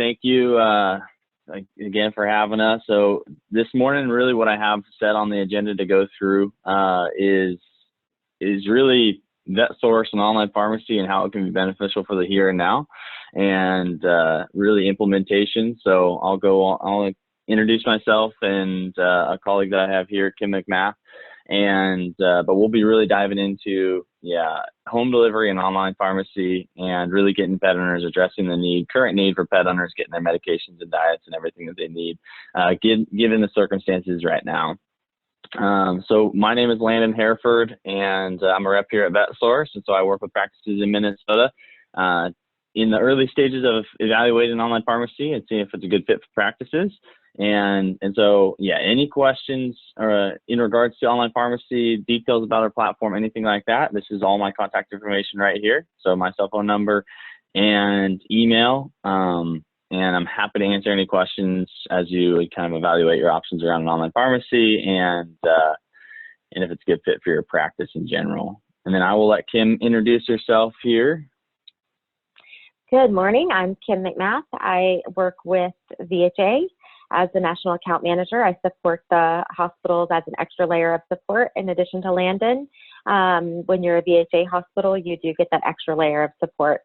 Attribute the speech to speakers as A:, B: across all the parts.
A: Thank you again for having us. So this morning, really what I have set on the agenda to go through is really Vetsource and online pharmacy and how it can be beneficial for the here and now, and really implementation. So I'll introduce myself and a colleague that I have here, Kim McMath, and but we'll be really diving into home delivery and online pharmacy, and really getting pet owners, addressing the current need for pet owners getting their medications and diets and everything that they need, given the circumstances right now. So my name is Landon Hereford, and I'm a rep here at Vetsource, and so I work with practices in Minnesota in the early stages of evaluating online pharmacy and seeing if it's a good fit for practices. And so, any questions in regards to online pharmacy, details about our platform, anything like that, this is all my contact information right here. So my cell phone number and email, and I'm happy to answer any questions as you kind of evaluate your options around an online pharmacy and if it's a good fit for your practice in general. And then I will let Kim introduce herself here.
B: Good morning, I'm Kim McMath. I work with VHA as the National Account Manager. I support the hospitals as an extra layer of support in addition to Landon. When you're a VHA hospital, you do get that extra layer of support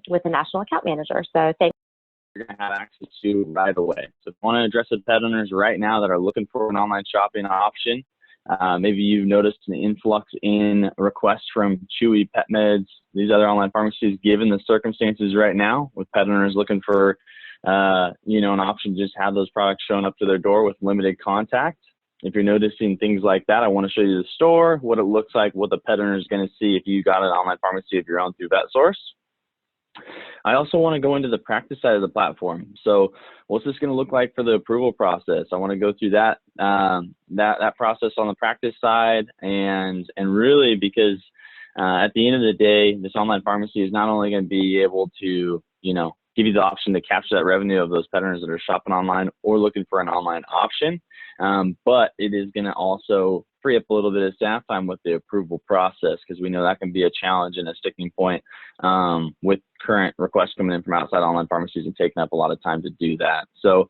B: with the National Account Manager. So thank you.
A: You're going to have access to right away. So if you want to address the pet owners right now that are looking for an online shopping option, maybe you've noticed an influx in requests from Chewy, Pet Meds, these other online pharmacies, given the circumstances right now, with pet owners looking for an option to just have those products shown up to their door with limited contact. If you're noticing things like that, I want to show you the store, what it looks like, what the pet owner is going to see if you got an online pharmacy of your own through Vetsource. I also want to go into the practice side of the platform. So what's this going to look like for the approval process? I want to go through that that process on the practice side, and really because at the end of the day, this online pharmacy is not only going to be able to give you the option to capture that revenue of those pet owners that are shopping online or looking for an online option, but it is going to also free up a little bit of staff time with the approval process, because we know that can be a challenge and a sticking point with current requests coming in from outside online pharmacies and taking up a lot of time to do that. So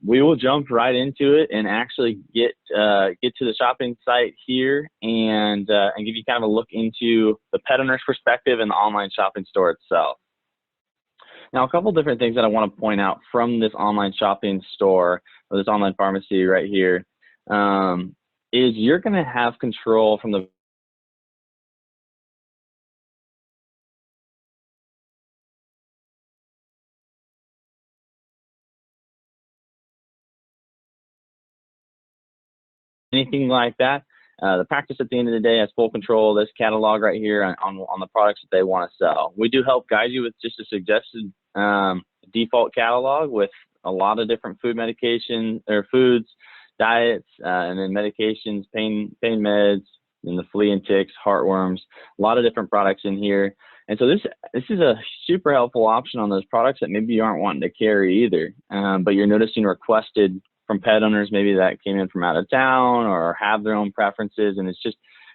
A: we will jump right into it and actually get to the shopping site here and give you kind of a look into the pet owner's perspective and the online shopping store itself. Now, a couple different things that I want to point out from this online shopping store, or this online pharmacy right here, is you're going to have control from the anything like that. The practice at the end of the day has full control of this catalog right here on the products that they want to sell. We do help guide you with just a suggested default catalog with a lot of different foods, diets, and then medications, pain meds, and the flea and ticks, heartworms, a lot of different products in here. And so this is a super helpful option on those products that maybe you aren't wanting to carry either, but you're noticing requested from pet owners maybe that came in from out of town or have their own preferences, and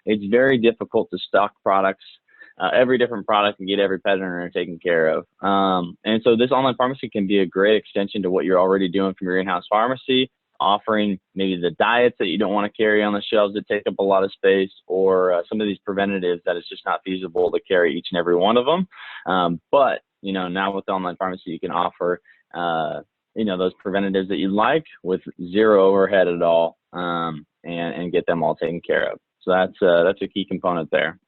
A: it's very difficult to stock products, every different product, and get every pet owner taken care of. And so this online pharmacy can be a great extension to what you're already doing from your in-house pharmacy, offering maybe the diets that you don't want to carry on the shelves that take up a lot of space, or some of these preventatives that it's just not feasible to carry each and every one of them. But now with the online pharmacy, you can offer those preventatives that you like with zero overhead at all, and get them all taken care of. So that's a key component there.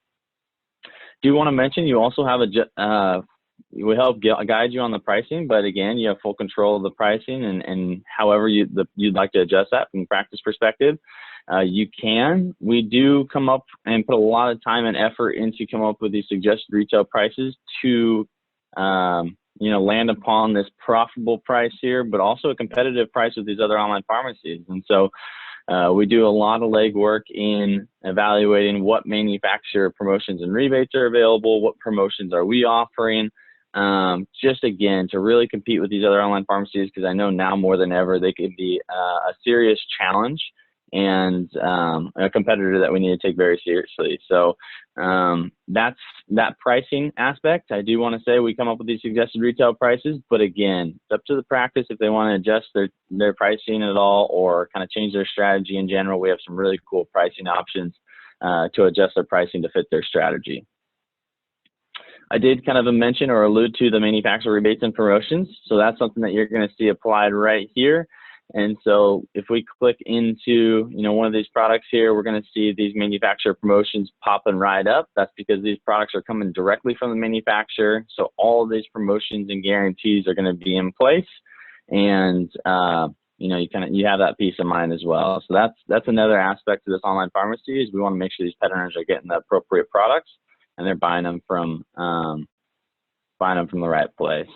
A: Do want to mention you also have we help guide you on the pricing, but again, you have full control of the pricing, and however you'd like to adjust that from a practice perspective, you can. We do come up and put a lot of time and effort into come up with these suggested retail prices to land upon this profitable price here, but also a competitive price with these other online pharmacies. And so we do a lot of legwork in evaluating what manufacturer promotions and rebates are available, what promotions are we offering, just again to really compete with these other online pharmacies, because I know now more than ever they can be a serious challenge and a competitor that we need to take very seriously. So that's that pricing aspect. I do want to say we come up with these suggested retail prices, but again, it's up to the practice if they want to adjust their pricing at all or kind of change their strategy in general. We have some really cool pricing options to adjust their pricing to fit their strategy. I did kind of mention or allude to the manufacturer rebates and promotions. So that's something that you're going to see applied right here. And so if we click into, one of these products here, we're going to see these manufacturer promotions popping right up. That's because these products are coming directly from the manufacturer. So all of these promotions and guarantees are going to be in place. And, you have that peace of mind as well. So that's another aspect of this online pharmacy is we want to make sure these pet owners are getting the appropriate products and they're buying them from the right place,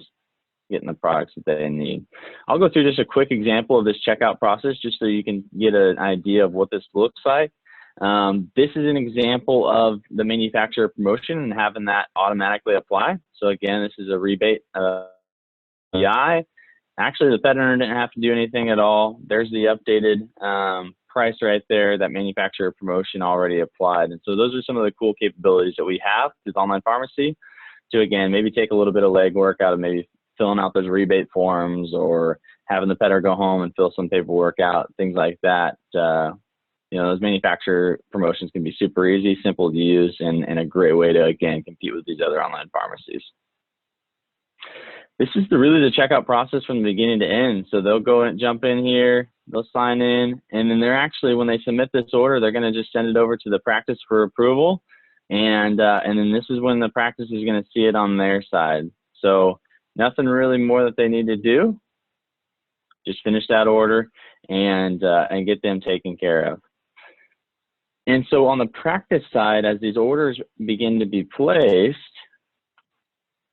A: getting the products that they need. I'll go through just a quick example of this checkout process just so you can get an idea of what this looks like. This is an example of the manufacturer promotion and having that automatically apply. So again, this is a rebate PI. Actually, the pet owner didn't have to do anything at all. There's the updated price right there, that manufacturer promotion already applied. And so those are some of the cool capabilities that we have with online pharmacy to, again, maybe take a little bit of legwork out of maybe filling out those rebate forms or having the pet owner go home and fill some paperwork out, things like that. Those manufacturer promotions can be super easy, simple to use, and a great way to, again, compete with these other online pharmacies. This is really the checkout process from the beginning to end. So they'll go and jump in here, they'll sign in, and then they're actually, when they submit this order, they're going to just send it over to the practice for approval. And then this is when the practice is going to see it on their side. So nothing really more that they need to do. Just finish that order and get them taken care of. And so on the practice side, as these orders begin to be placed,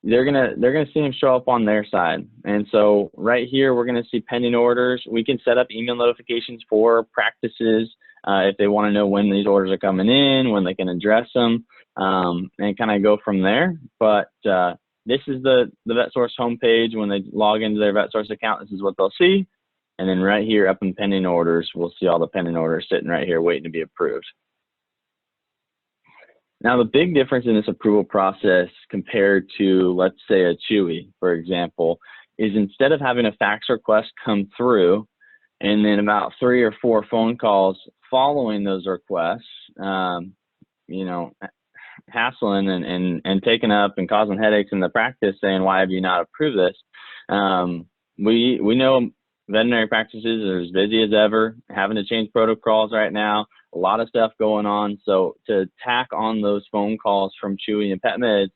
A: they're gonna see them show up on their side. And so right here, we're gonna see pending orders. We can set up email notifications for practices if they want to know when these orders are coming in, when they can address them, and kind of go from there. But this is the Vetsource homepage. When they log into their Vetsource account, this is what they'll see. And then right here up in pending orders, we'll see all the pending orders sitting right here waiting to be approved. Now, the big difference in this approval process compared to, let's say, a Chewy, for example, is instead of having a fax request come through and then about 3 or 4 phone calls following those requests, hassling and taking up and causing headaches in the practice saying, why have you not approved this? We know veterinary practices are as busy as ever, having to change protocols right now, a lot of stuff going on. So to tack on those phone calls from Chewy and PetMeds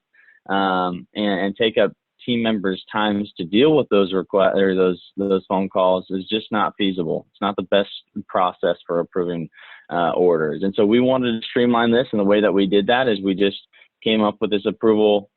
A: and take up team members' times to deal with those requests or those phone calls is just not feasible. It's not the best process for approving orders. And so we wanted to streamline this, and the way that we did that is we just came up with this approval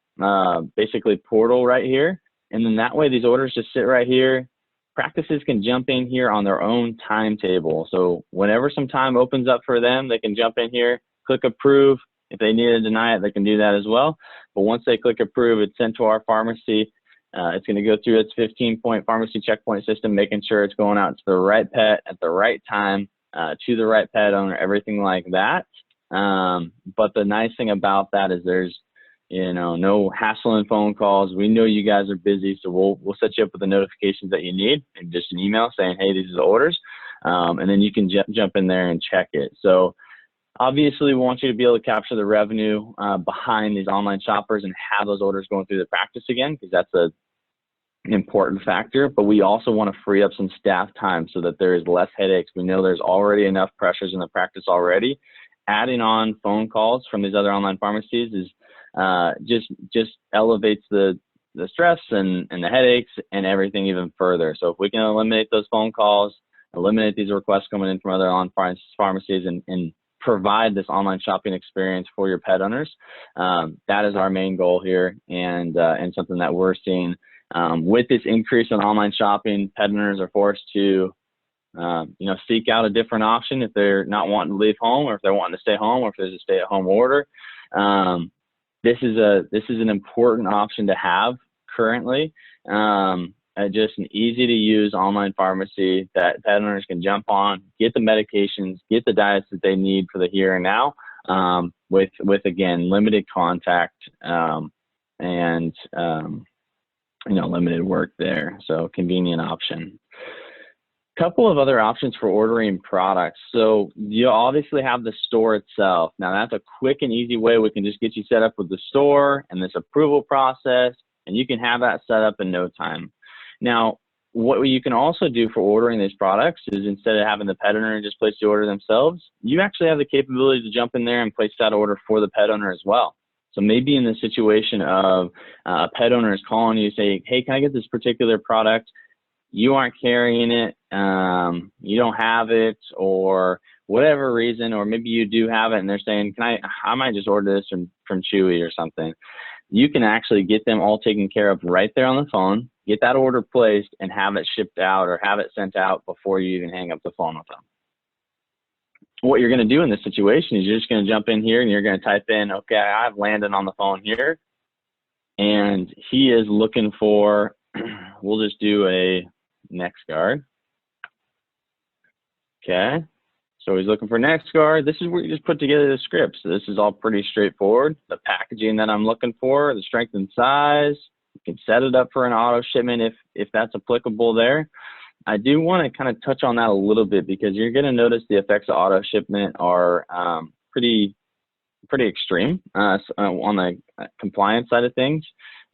A: basically portal right here. And then that way these orders just sit right here. Practices can jump in here on their own timetable. So whenever some time opens up for them, they can jump in here, click approve. If they need to deny it, they can do that as well. But once they click approve, it's sent to our pharmacy. It's going to go through its 15-point pharmacy checkpoint system, making sure it's going out to the right pet at the right time, to the right pet owner, everything like that. But the nice thing about that is there's no hassling phone calls. We know you guys are busy, so we'll set you up with the notifications that you need and just an email saying, hey, these are the orders. And then you can jump in there and check it. So obviously, we want you to be able to capture the revenue behind these online shoppers and have those orders going through the practice again, because that's an important factor. But we also want to free up some staff time so that there is less headaches. We know there's already enough pressures in the practice already. Adding on phone calls from these other online pharmacies is just elevates the stress and the headaches and everything even further. So if we can eliminate those phone calls, eliminate these requests coming in from other online pharmacies and provide this online shopping experience for your pet owners, that is our main goal here, and something that we're seeing with this increase in online shopping. Pet owners are forced to seek out a different option if they're not wanting to leave home, or if they're wanting to stay home, or if there's a stay-at-home order. This is an important option to have currently. just an easy to use online pharmacy that pet owners can jump on, get the medications, get the diets that they need for the here and now, with again, limited contact, and limited work there. So convenient option. Couple of other options for ordering products. So you obviously have the store itself. Now that's a quick and easy way we can just get you set up with the store and this approval process, and you can have that set up in no time. Now, what you can also do for ordering these products is, instead of having the pet owner just place the order themselves, you actually have the capability to jump in there and place that order for the pet owner as well. So maybe in the situation of a pet owner is calling you, say, hey, can I get this particular product? You aren't carrying it, you don't have it, or whatever reason, or maybe you do have it and they're saying, I might just order this from Chewy or something. You can actually get them all taken care of right there on the phone, get that order placed, and have it shipped out or have it sent out before you even hang up the phone with them. What you're going to do in this situation is you're just going to jump in here and you're going to type in, okay, I have Landon on the phone here, and he is looking for, we'll just do a NexGard. Okay, so he's looking for NexGard. This is where you just put together the script. So this is all pretty straightforward. The packaging that I'm looking for, the strength and size. You can set it up for an auto shipment if that's applicable there. I do want to kind of touch on that a little bit, because you're going to notice the effects of auto shipment are pretty extreme on the compliance side of things.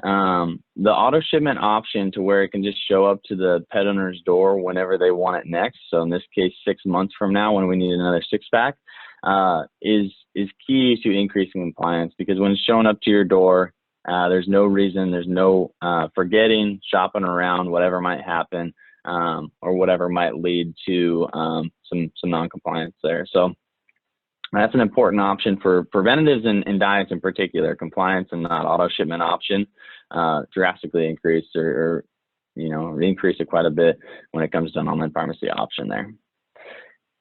A: The auto shipment option, to where it can just show up to the pet owner's door whenever they want it next, so in this case 6 months from now when we need another 6-pack, is key to increasing compliance, because when it's showing up to your door, there's no reason, there's no forgetting, shopping around, whatever might happen, or whatever might lead to some non-compliance there. So that's an important option for preventatives and diets in particular. Compliance and not auto shipment option drastically increase or increase it quite a bit when it comes to an online pharmacy option there.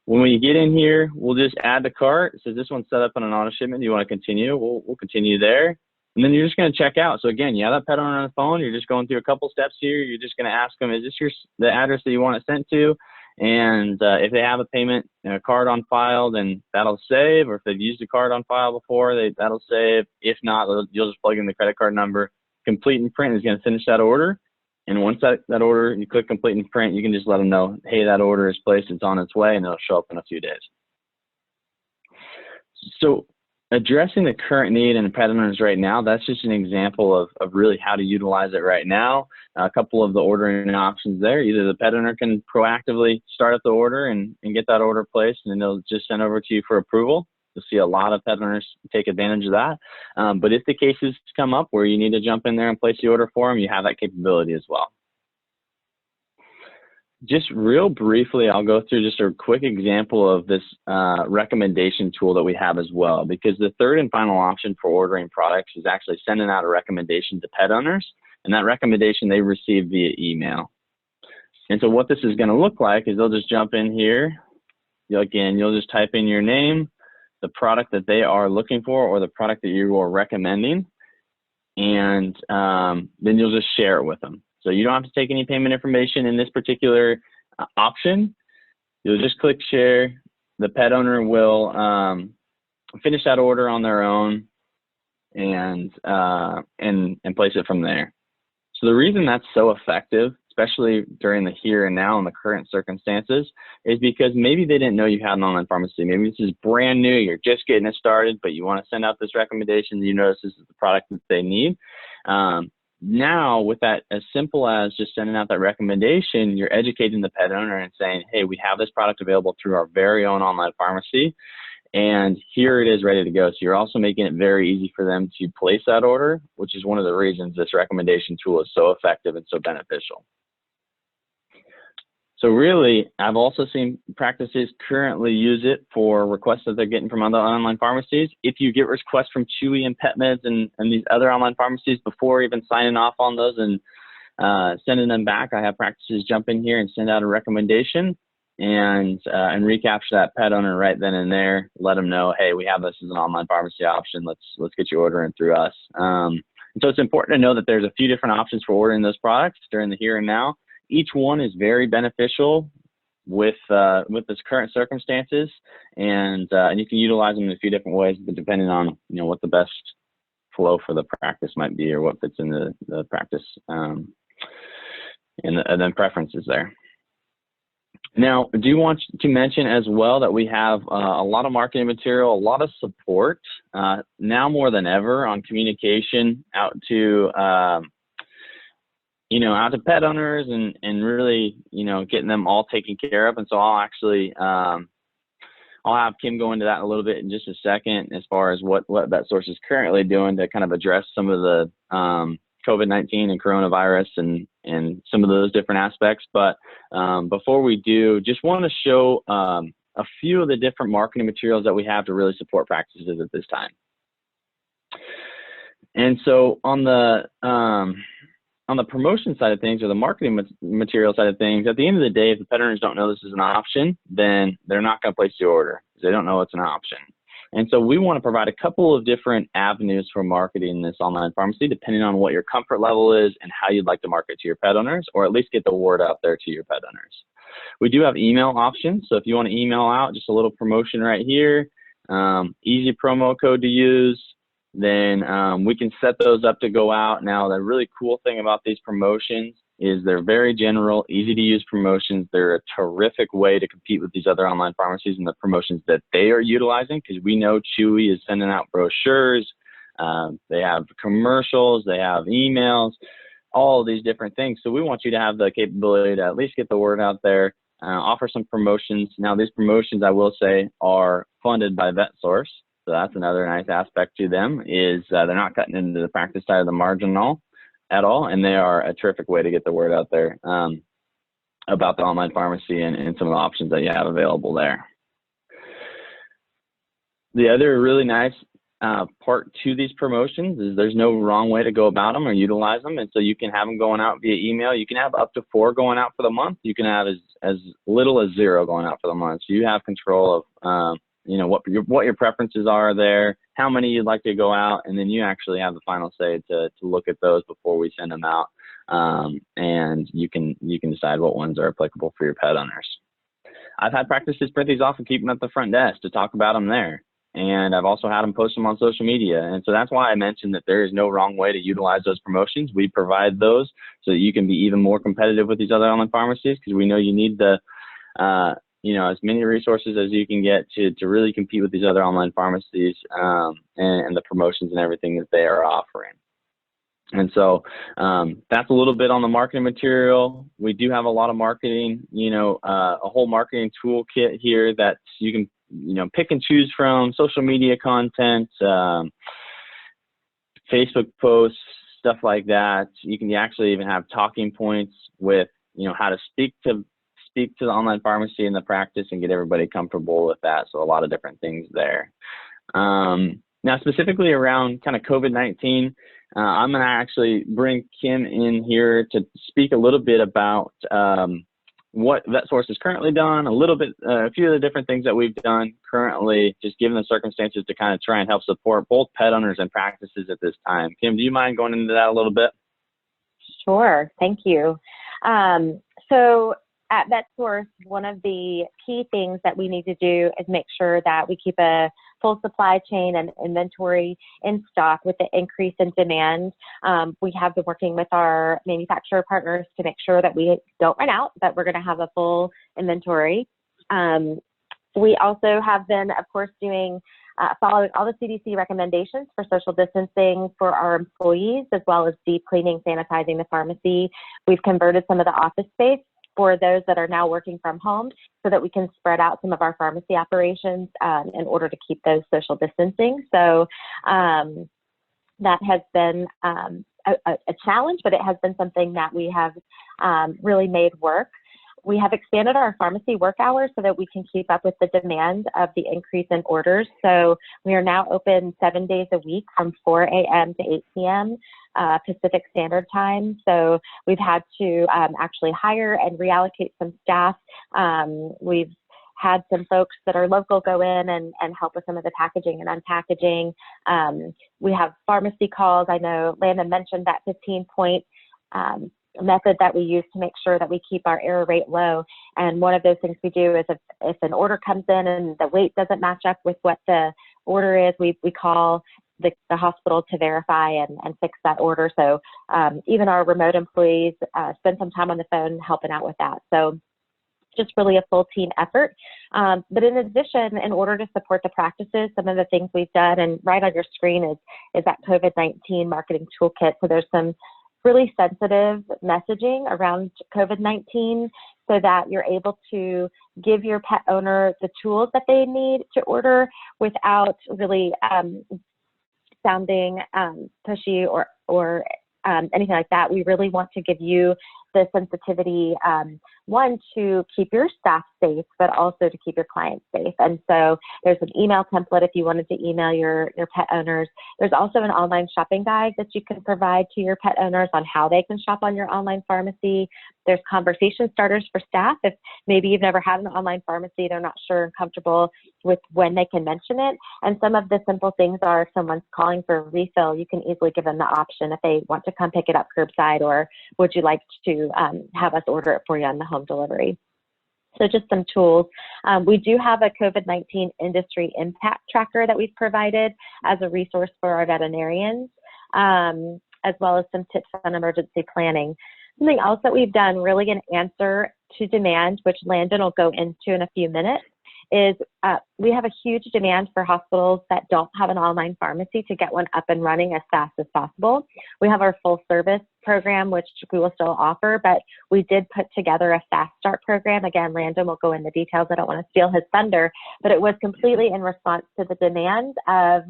A: When we get in here, we'll just add the cart. It says this one's set up on an auto shipment. Do you want to continue? We'll continue there. And then you're just going to check out. So again, you have that pet owner on the phone. You're just going through a couple steps here. You're just going to ask them, is this the address that you want it sent to? And if they have a payment card on file, then that'll save. Or if they've used a card on file before, that'll save. If not, you'll just plug in the credit card number. Complete and print is going to finish that order. And once that order, you click complete and print, you can just let them know, hey, that order is placed, it's on its way, and it'll show up in a few days. So addressing the current need in pet owners right now, that's just an example of really how to utilize it right now. A couple of the ordering options there. Either the pet owner can proactively start up the order and get that order placed, and they'll just send over to you for approval. You'll see a lot of pet owners take advantage of that. But if the cases come up where you need to jump in there and place the order for them, you have that capability as well. Just real briefly, I'll go through just a quick example of this recommendation tool that we have as well, because the third and final option for ordering products is actually sending out a recommendation to pet owners, and that recommendation they receive via email. And so what this is going to look like is they'll just jump in here. You'll just type in your name, the product that they are looking for, or the product that you are recommending, and then you'll just share it with them. So you don't have to take any payment information in this particular option. You'll just click share. The pet owner will finish that order on their own and place it from there. So the reason that's so effective, especially during the here and now in the current circumstances, is because maybe they didn't know you had an online pharmacy. Maybe this is brand new, you're just getting it started, but you want to send out this recommendation, you notice this is the product that they need. Now, with that, as simple as just sending out that recommendation, you're educating the pet owner and saying, hey, we have this product available through our very own online pharmacy, and here it is ready to go. So you're also making it very easy for them to place that order, which is one of the reasons this recommendation tool is so effective and so beneficial. So really, I've also seen practices currently use it for requests that they're getting from other online pharmacies. If you get requests from Chewy and PetMeds and these other online pharmacies before even signing off on those and sending them back, I have practices jump in here and send out a recommendation and recapture that pet owner right then and there. Let them know, hey, we have this as an online pharmacy option. Let's get you ordering through us. And so it's important to know that there's a few different options for ordering those products during the here and now. Each one is very beneficial with this current circumstances, and you can utilize them in a few different ways, but depending on what the best flow for the practice might be, or what fits in the practice and then preferences there. Now, I do want to mention as well that we have a lot of marketing material, a lot of support now more than ever on communication out to out to pet owners and really getting them all taken care of. And so I'll actually I'll have Kim go into that a little bit in just a second as far as what Vetsource is currently doing to kind of address some of the COVID-19 and coronavirus and some of those different aspects. But before we do, just want to show a few of the different marketing materials that we have to really support practices at this time. And so on the promotion side of things, or the marketing material side of things, at the end of the day, if the pet owners don't know this is an option, then they're not going to place the order because they don't know it's an option. And so we want to provide a couple of different avenues for marketing this online pharmacy, depending on what your comfort level is and how you'd like to market to your pet owners, or at least get the word out there to your pet owners. We do have email options. So if you want to email out just a little promotion right here, easy promo code to use, then we can set those up to go out. Now, the really cool thing about these promotions is they're very general, easy to use promotions. They're a terrific way to compete with these other online pharmacies and the promotions that they are utilizing, because we know Chewy is sending out brochures, they have commercials, they have emails, all of these different things. So we want you to have the capability to at least get the word out there, offer some promotions. Now, these promotions, I will say, are funded by Vetsource. So that's another nice aspect to them, is they're not cutting into the practice side of the margin at all, and they are a terrific way to get the word out there about the online pharmacy and some of the options that you have available there. The other really nice part to these promotions is there's no wrong way to go about them or utilize them, and so you can have them going out via email. You can have up to 4 going out for the month. You can have as little as 0 going out for the month. So you have control of what your preferences are there, how many you'd like to go out, and then you actually have the final say to look at those before we send them out, and you can decide what ones are applicable for your pet owners. I've had practices print these off and keep them at the front desk to talk about them there, and I've also had them post them on social media. And so that's why I mentioned that there is no wrong way to utilize those promotions. We provide those so that you can be even more competitive with these other online pharmacies, because we know you need the as many resources as you can get to really compete with these other online pharmacies and the promotions and everything that they are offering. And so that's a little bit on the marketing material. We do have a lot of marketing, a whole marketing toolkit here that you can, pick and choose from: social media content, Facebook posts, stuff like that. You can actually even have talking points with, how to speak to the online pharmacy and the practice and get everybody comfortable with that. So a lot of different things there. Now, specifically around kind of COVID-19, I'm going to actually bring Kim in here to speak a little bit about what Vetsource has currently done, a few of the different things that we've done currently, just given the circumstances, to kind of try and help support both pet owners and practices at this time. Kim, do you mind going into that a little bit?
B: Sure, thank you. So at Vetsource, one of the key things that we need to do is make sure that we keep a full supply chain and inventory in stock with the increase in demand. We have been working with our manufacturer partners to make sure that we don't run out, that we're going to have a full inventory. We also have been, of course, following all the CDC recommendations for social distancing for our employees, as well as deep cleaning, sanitizing the pharmacy. We've converted some of the office space for those that are now working from home so that we can spread out some of our pharmacy operations in order to keep those social distancing. So that has been a challenge, but it has been something that we have really made work. We have expanded our pharmacy work hours so that we can keep up with the demand of the increase in orders. So we are now open 7 days a week from 4 a.m. to 8 p.m. Pacific Standard Time. So we've had to actually hire and reallocate some staff. We've had some folks that are local go in and help with some of the packaging and unpackaging. We have pharmacy calls. I know Landon mentioned that 15-point method that we use to make sure that we keep our error rate low. And one of those things we do is if an order comes in and the weight doesn't match up with what the order is, we call the hospital to verify and fix that order. So even our remote employees spend some time on the phone helping out with that. So just really a full team effort. But in addition, in order to support the practices, some of the things we've done, and right on your screen is that COVID-19 marketing toolkit. So there's some really sensitive messaging around COVID-19 so that you're able to give your pet owner the tools that they need to order without really sounding pushy or anything like that. We really want to give you the sensitivity, one, to keep your staff safe, but also to keep your clients safe. And so there's an email template if you wanted to email your pet owners. There's also an online shopping guide that you can provide to your pet owners on how they can shop on your online pharmacy. There's conversation starters for staff. If maybe you've never had an online pharmacy, they're not sure and comfortable with when they can mention it. And some of the simple things are if someone's calling for a refill, you can easily give them the option if they want to come pick it up curbside, or would you like to have us order it for you on the home delivery. So just some tools. We do have a COVID-19 industry impact tracker that we've provided as a resource for our veterinarians, as well as some tips on emergency planning. Something else that we've done really in answer to demand, which Landon will go into in a few minutes, is we have a huge demand for hospitals that don't have an online pharmacy to get one up and running as fast as possible. We have our full service program, which we will still offer, but we did put together a fast start program. Again, Landon will go into details. I don't want to steal his thunder, but it was completely in response to the demand of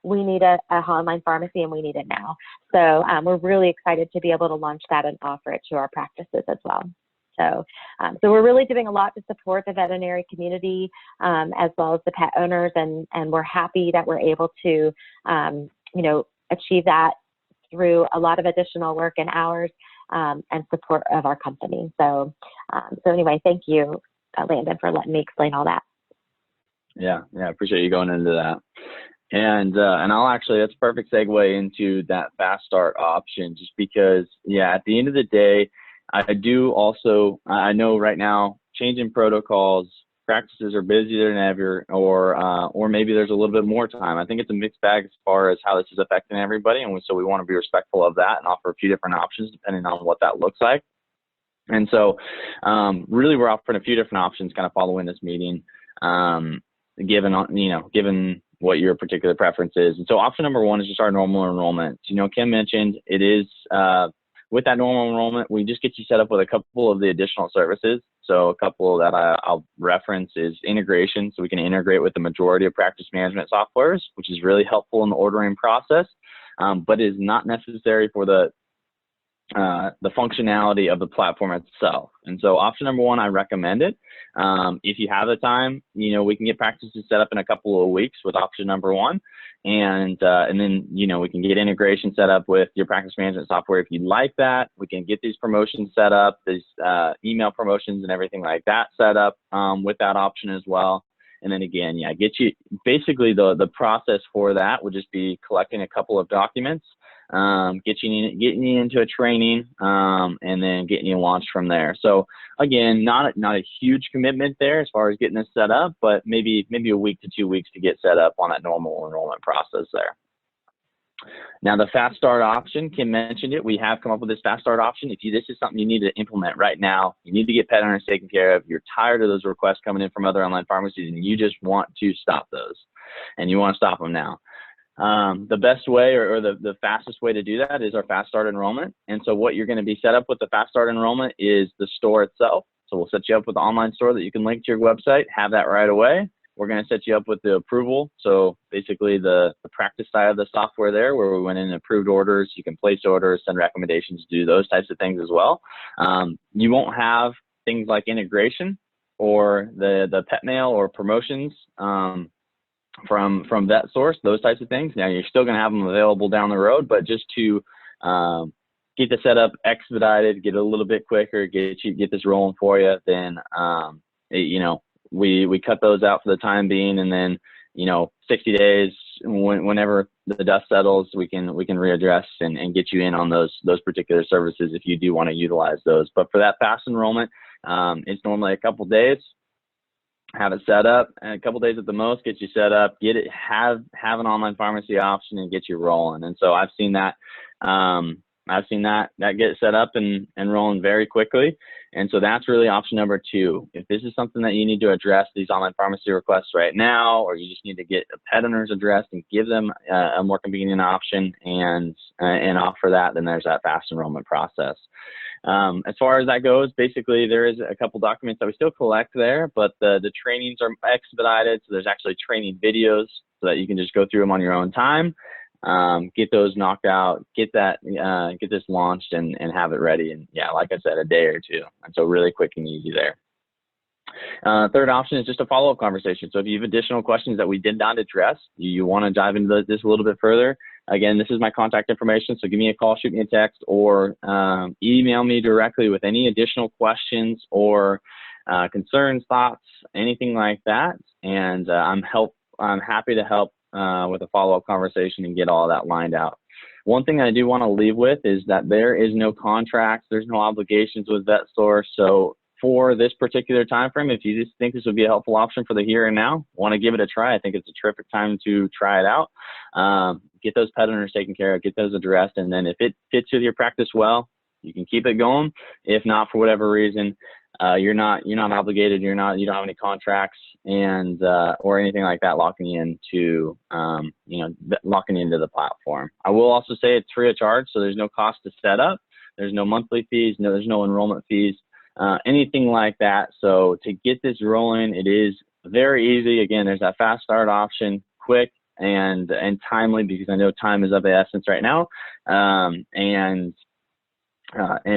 B: we need a online pharmacy and we need it now. So we're really excited to be able to launch that and offer it to our practices as well. So we're really doing a lot to support the veterinary community as well as the pet owners, and we're happy that we're able to, achieve that through a lot of additional work and hours and support of our company. So anyway, thank you, Landon, for letting me explain all that.
A: Yeah, I appreciate you going into that. And that's a perfect segue into that fast start option, just because, at the end of the day, I know right now, changing protocols, practices are busier than ever, or maybe there's a little bit more time. I think it's a mixed bag as far as how this is affecting everybody, and so we want to be respectful of that and offer a few different options depending on what that looks like. And so really we're offering a few different options kind of following this meeting, given what your particular preference is. And so option number one is just our normal enrollment. Kim mentioned it is with that normal enrollment, we just get you set up with a couple of the additional services. So a couple that I'll reference is integration. So we can integrate with the majority of practice management softwares, which is really helpful in the ordering process, but is not necessary for the functionality of the platform itself. And so option number one, I recommend it. If you have the time, we can get practices set up in a couple of weeks with option number one. And then, we can get integration set up with your practice management software. If you'd like that, we can get these promotions set up, these email promotions and everything like that set up with that option as well. And then again, get you, basically the process for that would just be collecting a couple of documents, getting you into a training, and then getting you launched from there. So again, not a huge commitment there as far as getting this set up, but maybe a week to 2 weeks to get set up on that normal enrollment process there. Now the fast start option, Kim mentioned it. We have come up with this fast start option. If this is something you need to implement right now, you need to get pet owners taken care of, you're tired of those requests coming in from other online pharmacies, and you just want to stop those, and you want to stop them now. The best way or the fastest way to do that is our fast start enrollment. And so what you're going to be set up with the fast start enrollment is the store itself. So we'll set you up with the online store that you can link to your website, have that right away. We're going to set you up with the approval. So basically the practice side of the software there, where we went in and approved orders. You can place orders, send recommendations, do those types of things as well. You won't have things like integration or the pet mail or promotions from Vetsource, those types of things. Now you're still going to have them available down the road, but just to get the setup expedited, get it a little bit quicker, get this rolling for you, then we cut those out for the time being, and then, you know, 60 days, whenever the dust settles, we can readdress and get you in on those particular services if you do want to utilize those. But for that fast enrollment, it's normally a couple days. Have it set up, and a couple days at the most, get you set up, get it, have an online pharmacy option, and get you rolling. And so I've seen that get set up and rolling very quickly. And so that's really option number 2. If this is something that you need to address, these online pharmacy requests right now, or you just need to get a pet owners addressed and give them a more convenient option and offer that, then there's that fast enrollment process. As far as that goes, basically there is a couple documents that we still collect there, but the trainings are expedited. So there's actually training videos so that you can just go through them on your own time, get those knocked out, get this launched and have it ready. And yeah, like I said, a day or 2. And so really quick and easy there. Third option is just a follow-up conversation. So if you have additional questions that we did not address, you want to dive into this a little bit further, again, this is my contact information. So give me a call, shoot me a text, or email me directly with any additional questions or concerns, thoughts, anything like that. And I'm happy to help with a follow-up conversation and get all that lined out. One thing I do want to leave with is that there is no contracts, there's no obligations with Vetsource. So for this particular time frame, if you just think this would be a helpful option for the here and now, want to give it a try, I think it's a terrific time to try it out. Get those pet owners taken care of, get those addressed, and then if it fits with your practice well, you can keep it going. If not, for whatever reason, you're not obligated, you don't have any contracts and or anything like that locking you into locking you into the platform. I will also say it's free of charge, so there's no cost to set up, there's no monthly fees, there's no enrollment fees, anything like that. So to get this rolling, it is very easy. Again, there's that fast start option, quick and timely, because I know time is of the essence right now, and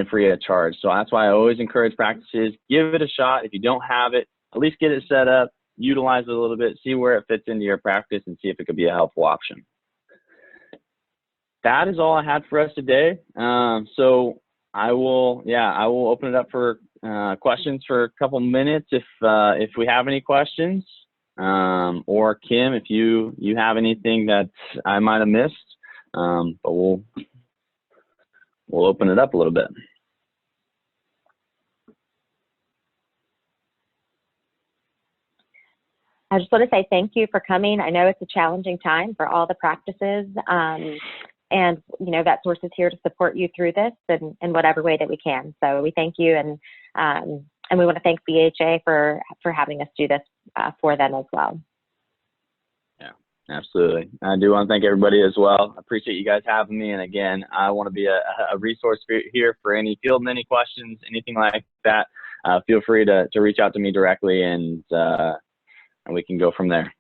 A: free of charge. So that's why I always encourage practices, give it a shot. If you don't have it, at least get it set up, utilize it a little bit, see where it fits into your practice, and see if it could be a helpful option. That is all I had for us today. So I will open it up for questions for a couple minutes if we have any questions, or Kim, if you have anything that I might have missed, but we'll open it up a little bit.
B: I just want to say thank you for coming. I know it's a challenging time for all the practices, and Vetsource is here to support you through this in whatever way that we can. So we thank you, and we want to thank VHA for having us do this for them as well.
A: Yeah, absolutely. I do want to thank everybody as well. I appreciate you guys having me. And again, I want to be a resource here for any field, any questions, anything like that. Feel free to reach out to me directly, and we can go from there.